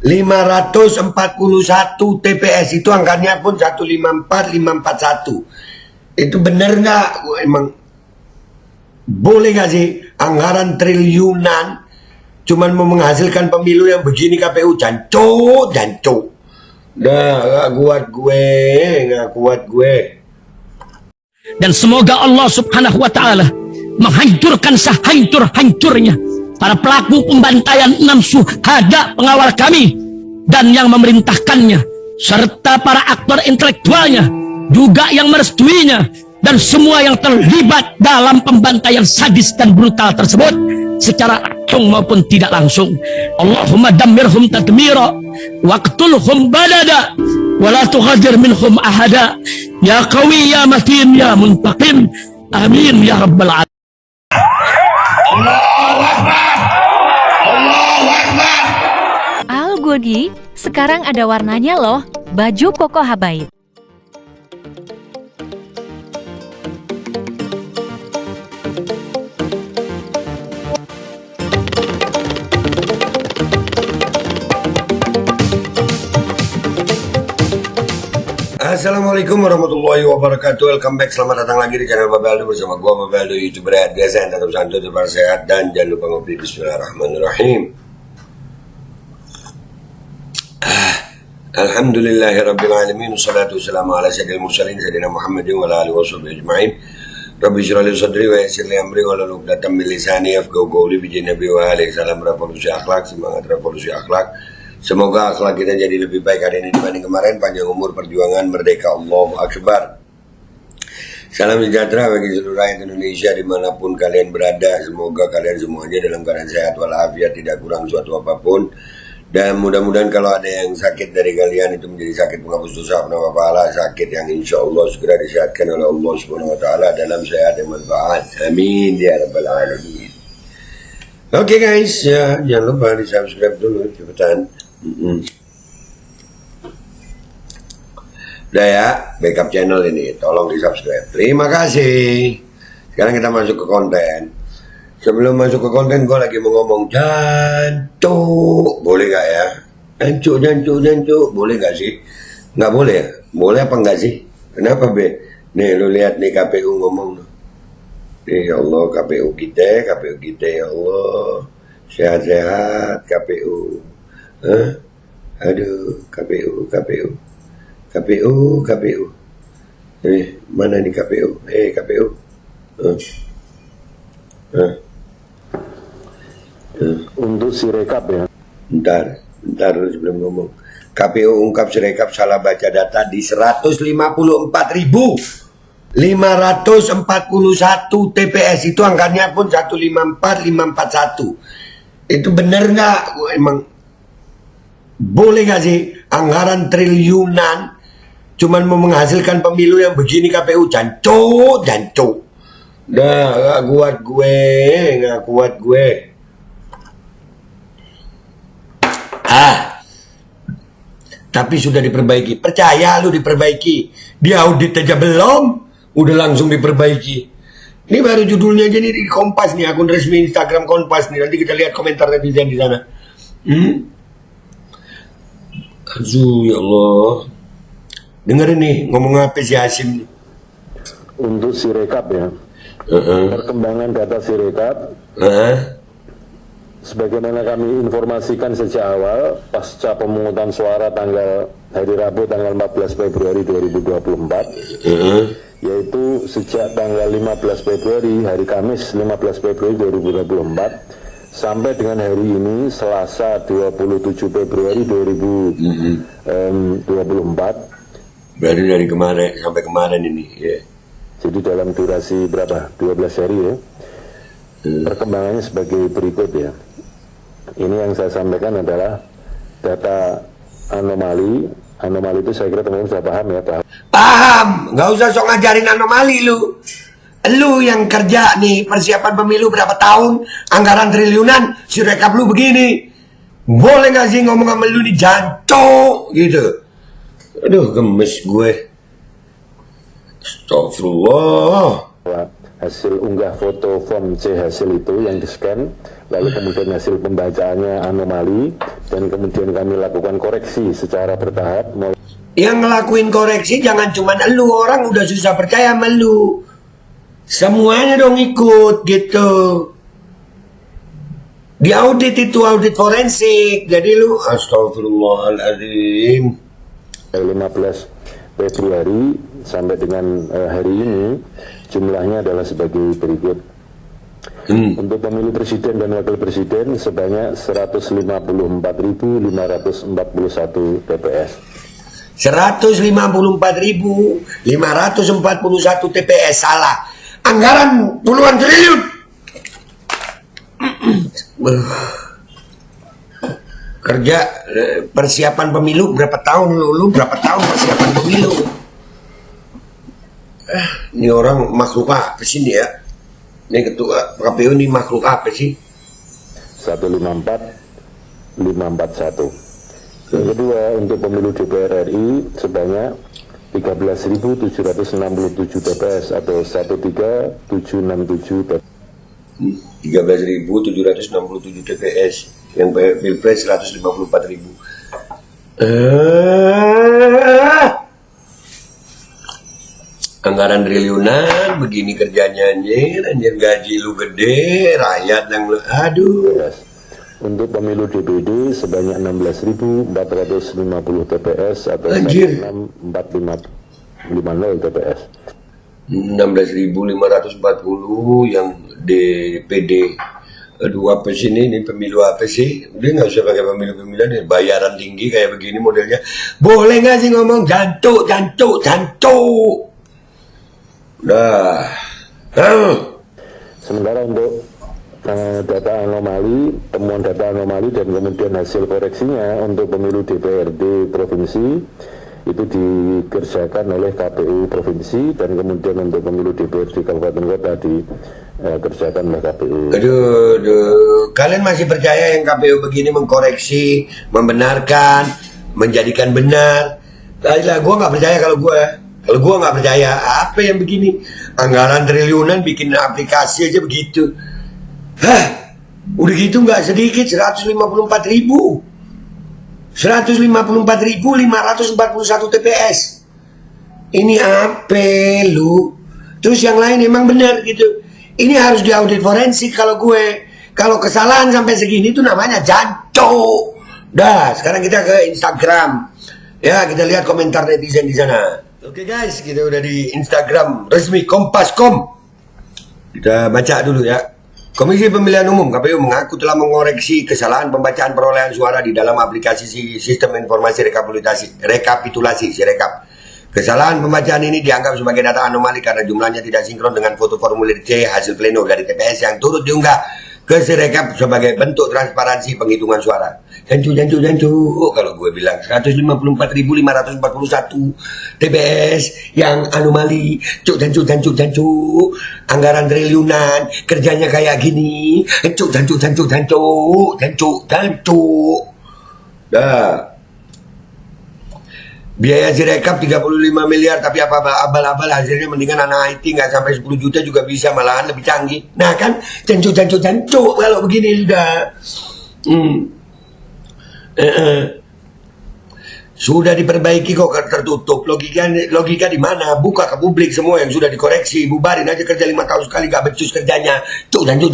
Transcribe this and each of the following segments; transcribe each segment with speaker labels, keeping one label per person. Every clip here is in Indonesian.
Speaker 1: 541 TPS itu angkanya pun 154541. Itu bener nggak? Emang boleh nggak sih anggaran triliunan cuman mau menghasilkan pemilu yang begini? KPU jancuk. Nggak kuat gue.
Speaker 2: Dan semoga Allah Subhanahu wa Ta'ala menghancurkan sehancur-hancurnya para pelaku pembantaian 6 syuhada pengawal kami dan yang memerintahkannya, serta para aktor intelektualnya juga yang merestuinya, dan semua yang terlibat dalam pembantaian sadis dan brutal tersebut secara langsung maupun tidak langsung. Allahumma dammirhum tadmira waqtulhum badada wala tughadir minhum ahada ya qawi ya matin ya muntaqim amin ya rabbal alamin.
Speaker 3: Al Godi, sekarang ada warnanya loh, baju Koko Habaib.
Speaker 1: Assalamualaikum warahmatullahi wabarakatuh. Welcome back, selamat datang lagi di channel Bapak Aldo bersama gua Bapak Aldo, YouTuber biasa. Tetap santuy, tetap sehat, dan jangan lupa ngopi. Bismillahirrahmanirrahim. Alhamdulillahirrabbilalamin. Wassalatu wassalamu ala sayyidil mursalin sayyidina Muhammadin wa ala alihi washabihi ajma'in. Rabbi shrah li sadri wa yassir li amri wa hlul 'uqdatam min lisani yafqahu qawli. Bi Nabi wa alihi salam. Revolusi akhlak, semangat revolusi akhlak. Semoga akhlak kita jadi lebih baik hari ini dibanding kemarin. Panjang umur, perjuangan, merdeka, Allahu Akbar. Salam sejahtera bagi seluruh rakyat Indonesia dimanapun kalian berada. Semoga kalian semuanya dalam keadaan sehat walafiat, tidak kurang suatu apapun. Dan mudah-mudahan kalau ada yang sakit dari kalian itu menjadi sakit penghapus dosa, penambah pahala, sakit yang insya Allah segera disehatkan oleh Allah Subhanahu Wa Taala dalam sehat dan manfaat. Amin ya rabbal alamin. Oke guys, ya jangan lupa di subscribe dulu cepetan. Udah ya, backup channel ini, tolong di subscribe. Terima kasih. Sekarang kita masuk ke konten. Sebelum masuk ke konten, gue lagi mau ngomong jancuk, boleh gak ya? Jancuk, boleh gak sih? Nggak boleh ya? Boleh apa enggak sih? Kenapa be? Nih lu lihat nih KPU ngomong. Nih ya Allah, KPU kita ya Allah, sehat-sehat KPU. Aduh, KPU. Mana nih KPU? KPU.
Speaker 4: Untuk Sirekap ya.
Speaker 1: Bentar sebelum ngomong. KPU ungkap Sirekap salah baca data di 154.541 TPS. Itu angkanya pun 154541. Itu bener nggak? Emang boleh nggak sih anggaran triliunan cuman mau menghasilkan pemilu yang begini? KPU jancuk. Nggak kuat gue. Tapi sudah diperbaiki. Percaya lu diperbaiki. Di audit aja belum, udah langsung diperbaiki. Ini baru judulnya aja nih di Kompas nih, akun resmi Instagram Kompas nih. Nanti kita lihat komentar netizen di sana. Aduh ya Allah. Dengerin nih ngomong apa si Hasim nih.
Speaker 4: Untuk Sirekap ya. Perkembangan data Sirekap. Sebagaimana kami informasikan sejak awal, pasca pemungutan suara hari Rabu tanggal 14 Februari 2024, yaitu sejak tanggal 15 Februari, hari Kamis 15 Februari 2024, sampai dengan hari ini, Selasa 27 Februari 2024.
Speaker 1: Berarti dari kemarin sampai kemarin ini, ya.
Speaker 4: Jadi dalam durasi berapa? 12 hari ya. Perkembangannya sebagai berikut ya. Ini yang saya sampaikan adalah data anomali. Anomali itu saya kira teman-teman sudah paham ya,
Speaker 1: Paham, nggak usah sok ngajarin anomali lu. Lu yang kerja nih persiapan pemilu berapa tahun, anggaran triliunan, Sirekap lu begini. Boleh nggak sih ngomong sama lu di jancuk gitu? Aduh, gemes gue. Astagfirullah.
Speaker 4: hasil unggah foto form C hasil itu yang di-scan lalu kemudian hasil pembacaannya anomali, dan kemudian kami lakukan koreksi secara bertahap.
Speaker 1: Yang ngelakuin koreksi jangan cuma lu, orang udah susah percaya sama lu. Semuanya dong ikut gitu. Di audit itu audit forensik. Jadi lu astagfirullahaladzim.
Speaker 4: 15 Februari sampai dengan hari ini jumlahnya adalah sebagai berikut. Untuk pemilu presiden dan wakil presiden sebanyak 154.541 TPS.
Speaker 1: 154.541 TPS salah. Anggaran puluhan triliun. Kerja persiapan pemilu berapa tahun lu berapa tahun persiapan pemilu? Ini orang makhluk apa sih dia? Ini ketua KPU ini makhluk apa sih?
Speaker 4: 154.541. Yang kedua, untuk pemilu DPR RI sebanyak 13.767 TPS atau 13767 TPS.
Speaker 1: 13.767 TPS. Yang Pilpres 154.000. Anggaran triliunan begini kerjanya anjir gaji lu gede, rakyat yang lu aduh.
Speaker 4: Untuk pemilu DPD sebanyak 16.450 TPS atau 16450 TPS.
Speaker 1: 16.540 yang DPD. Aduh apa sih ini pemilu apa sih? Udah nggak usah pakai pemilu-pemiluan nih, bayaran tinggi kayak begini modelnya. Boleh nggak sih ngomong jantuk. Dah.
Speaker 4: Sementara untuk data anomali, temuan data anomali dan kemudian hasil koreksinya untuk pemilu DPRD provinsi itu dikerjakan oleh KPU provinsi, dan kemudian untuk pemilu DPRD kabupaten kota dikerjakan oleh KPU.
Speaker 1: Aduh, kalian masih percaya yang KPU begini mengkoreksi, membenarkan, menjadikan benar? Lah, gue nggak percaya kalau gue nggak percaya. Apa yang begini? Anggaran triliunan bikin aplikasi aja begitu. Hah, udah gitu nggak sedikit, 154.541 TPS. Ini apa lu? Terus yang lain emang benar gitu. Ini harus diaudit forensik kalau gue. Kalau kesalahan sampai segini itu namanya jancok. Dah, sekarang kita ke Instagram. Ya, kita lihat komentar netizen di sana. Oke guys, kita udah di Instagram resmi Kompas.com. Kita baca dulu ya. Komisi Pemilihan Umum KPU mengaku telah mengoreksi kesalahan pembacaan perolehan suara di dalam aplikasi Sistem Informasi Rekapitulasi Sirekap. Kesalahan pembacaan ini dianggap sebagai data anomali karena jumlahnya tidak sinkron dengan foto formulir C hasil pleno dari TPS yang turut diunggah ke Sirekap sebagai bentuk transparansi penghitungan suara. Jancu, kalau gue bilang 154.541 TPS yang anomali, jancu, anggaran triliunan, kerjanya kayak gini, jancu. Dah. Biaya Sirekap 35 miliar, tapi apa abal-abal hasilnya mendingan anak IT nggak sampai 10 juta juga bisa, malahan lebih canggih. Nah kan, jancu kalau begini sudah. Sudah diperbaiki kok, tertutup. Logika di mana? Buka ke publik semua yang sudah dikoreksi. Bubarin aja kerja 5 tahun sekali, gak becus kerjanya. Jancu.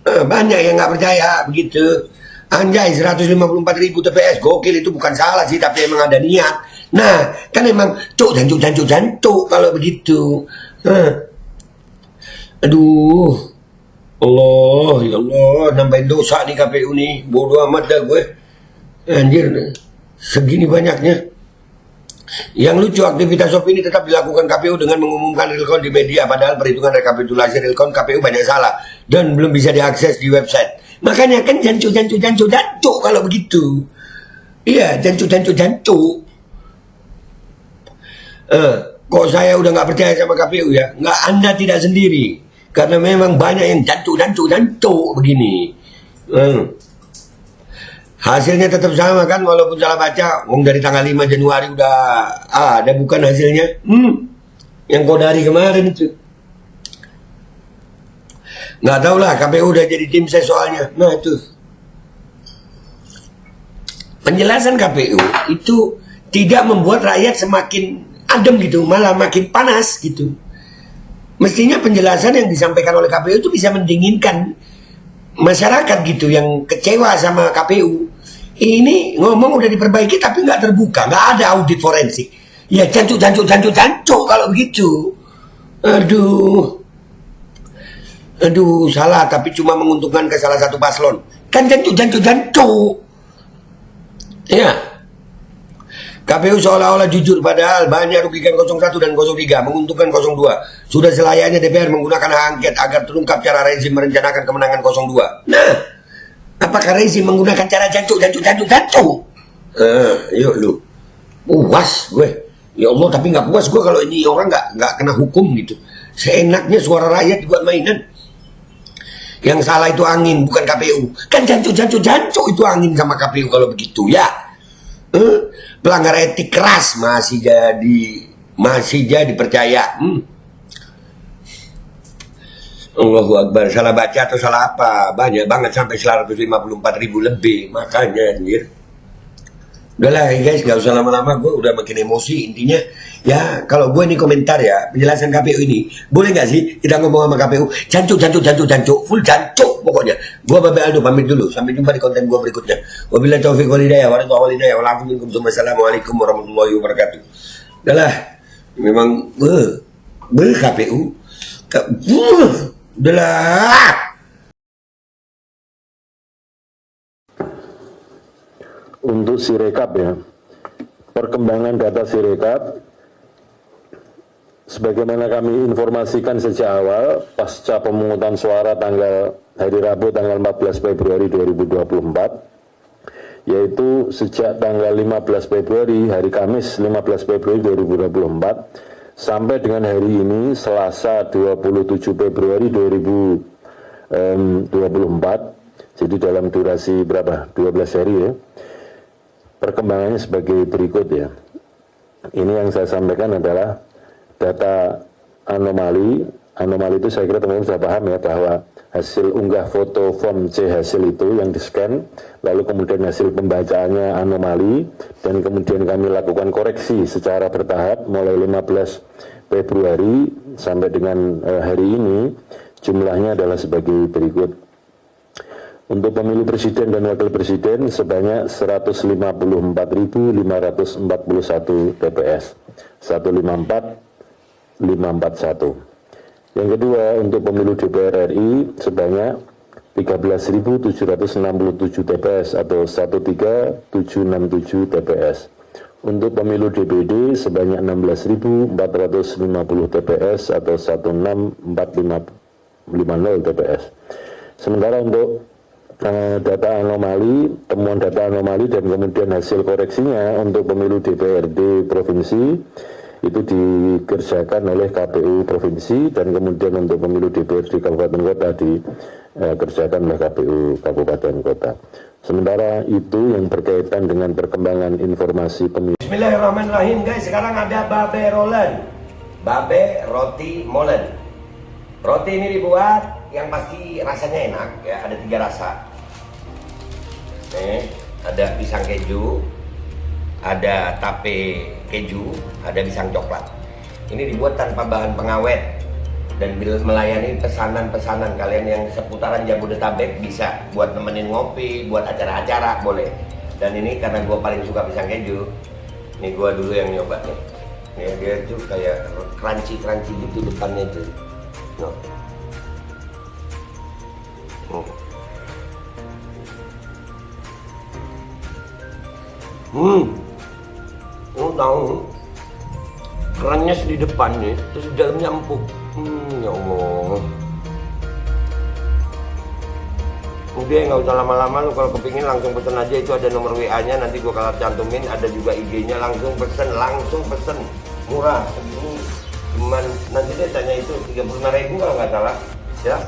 Speaker 1: Banyak yang gak percaya begitu. Anjay, 154.000 TPS, gokil, itu bukan salah sih, tapi emang ada niat. Nah, kan emang jancu kalau begitu. Aduh. Allah, ya Allah, nambahin dosa nih KPU nih. Bodoh amat dah gue. Anjir, segini banyaknya. Yang lucu, aktivitas opini tetap dilakukan KPU dengan mengumumkan realcount di media, padahal perhitungan rekapitulasi realcount KPU banyak salah dan belum bisa diakses di website. Makanya kan jancu kalau begitu. Iya, jancu. Kok saya udah nggak percaya sama KPU ya? Nggak, Anda tidak sendiri. Karena memang banyak yang jancu begini. Hasilnya tetap sama kan, walaupun salah baca. Dari tanggal 5 Januari udah ada bukan hasilnya. Yang kau dari kemarin itu. Nggak tahu lah, KPU udah jadi tim ses soalnya. Nah itu penjelasan KPU itu tidak membuat rakyat semakin adem gitu, malah makin panas gitu. Mestinya penjelasan yang disampaikan oleh KPU itu bisa mendinginkan masyarakat gitu yang kecewa sama KPU. Ini ngomong udah diperbaiki tapi nggak terbuka, nggak ada audit forensik. Ya jancuk kalau begitu. Aduh, salah, tapi cuma menguntungkan ke salah satu paslon. Kan jancuk. Ya. KPU seolah-olah jujur padahal banyak rugikan 01 dan 03, menguntungkan 02. Sudah selayaknya DPR menggunakan hak angket agar terungkap cara rezim merencanakan kemenangan 02. Nah, apakah rezim menggunakan cara jancuk? Yuk lu. Puas gue. Ya Allah, tapi nggak puas gue kalau ini orang nggak kena hukum gitu. Seenaknya suara rakyat dibuat mainan. Yang salah itu angin, bukan KPU. Kan jancuk itu angin sama KPU kalau begitu ya. Pelanggar etik keras masih jadi percaya. Allahu Akbar, salah baca atau salah apa? Banyak banget sampai 154.000 lebih. Makanya anjir. Udahlah guys, gak usah lama-lama, gue udah makin emosi. Intinya ya kalau gue ini komentar ya penjelasan KPU ini, boleh gak sih kita ngomong sama KPU jancuk, full jancuk pokoknya. Gue Babe Aldo pamit dulu, sampai jumpa di konten gue berikutnya. Wabillahi taufiq wal hidayah, wassalamualaikum warahmatullahi wabarakatuh. Udahlah, memang KPU udahlah.
Speaker 4: Untuk Sirekap ya, perkembangan data Sirekap sebagaimana kami informasikan sejak awal pasca pemungutan suara tanggal hari Rabu tanggal 14 Februari 2024, yaitu sejak tanggal 15 Februari hari Kamis 15 Februari 2024 sampai dengan hari ini Selasa 27 Februari 2024, jadi dalam durasi berapa? 12 hari ya. Perkembangannya sebagai berikut ya. Ini yang saya sampaikan adalah data anomali. Anomali itu saya kira teman-teman sudah paham ya, bahwa hasil unggah foto form C hasil itu yang di-scan, lalu kemudian hasil pembacaannya anomali, dan kemudian kami lakukan koreksi secara bertahap mulai 15 Februari sampai dengan hari ini. Jumlahnya adalah sebagai berikut. Untuk pemilu presiden dan wakil presiden sebanyak 154.541 TPS, 154.541. Yang kedua, untuk pemilu DPR RI sebanyak 13.767 TPS atau 13767 TPS. Untuk pemilu DPD sebanyak 16.450 TPS atau 16450 TPS. Sementara untuk data anomali, temuan data anomali dan kemudian hasil koreksinya untuk pemilu DPRD provinsi itu dikerjakan oleh KPU provinsi, dan kemudian untuk pemilu DPRD kabupaten kota dikerjakan oleh KPU kabupaten kota. Sementara itu yang berkaitan dengan perkembangan informasi pemilu.
Speaker 1: Bismillahirrahmanirrahim guys, sekarang ada Babe Rolen, Babe Roti Molen. Roti ini dibuat yang pasti rasanya enak ya, ada 3 rasa. Nih, ada pisang keju, ada tape keju, ada pisang coklat. Ini dibuat tanpa bahan pengawet dan melayani pesanan-pesanan kalian yang seputaran Jabodetabek, bisa buat nemenin ngopi, buat acara-acara boleh. Dan ini karena gue paling suka pisang keju, ini gue dulu yang nyoba nih. Nih dia tuh kayak crunchy gitu depannya tuh. No. Tahu kerannya di depannya, terus di dalamnya empuk. Ya Allah. Udah nggak usah lama-lama, lu kalau kepingin langsung pesen aja, itu ada nomor WA-nya, nanti gua kalau cantumin, ada juga IG-nya, langsung pesen, murah. Segini cuman nanti dia tanya itu 35.000 kalau nggak salah ya.